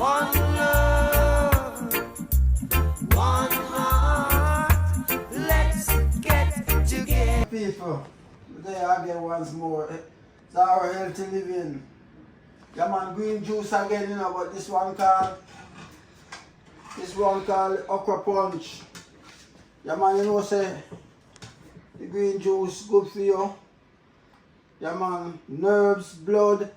One love, one heart. Let's get together. People, there again once more. It's our healthy living. Yeah man, green juice again, you know, but this one called okra punch. Yeah man, you know say the green juice good for you. Yeah man, nerves, blood,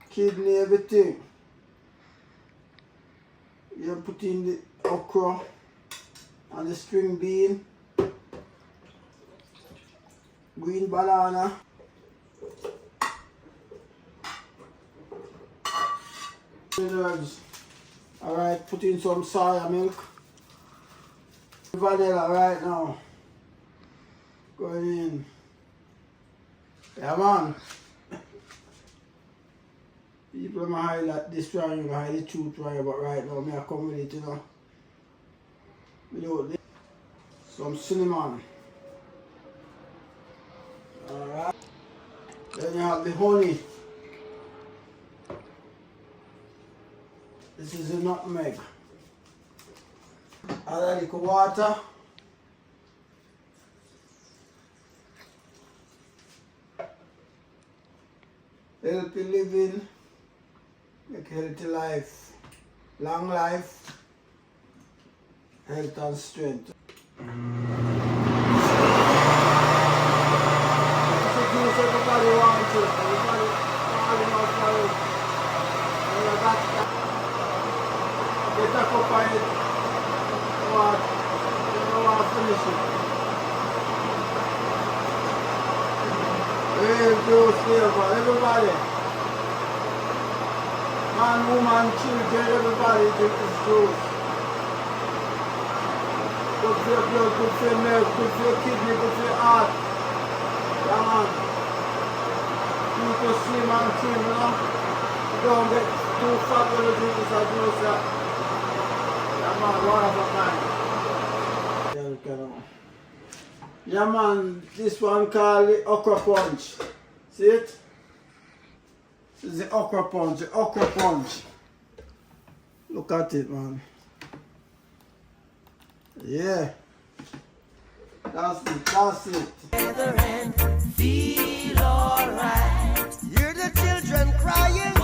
kidney, everything. You put in the okra and the string bean, green banana, nerves. Alright, put in some soya milk, vanilla right now. Going in. Yeah man. People might highlight this one, you highlight the truth right, but right now me I come with it, you know. Without this. Some cinnamon. Alright. Then you have the honey. This is the nutmeg. Add a little water. Healthy living, make healthy life, long life, health and strength. That's the juice everybody wants it. Everybody wants it. Get a cup of it. You don't want to finish it. Real juice flavor, everybody. Man, woman, children, everybody drink this juice. Good for your blood, good for your milk, good for your kidney, good for your heart. Yeah man. People slim and trim, you know. Don't get too fat when you drink this juice. Yeah man, one of a kind. Yeah man, this one called the okra punch. See it? This is the okra punch, Look at it man. Yeah. That's it. Together and feel alright. Hear the children crying.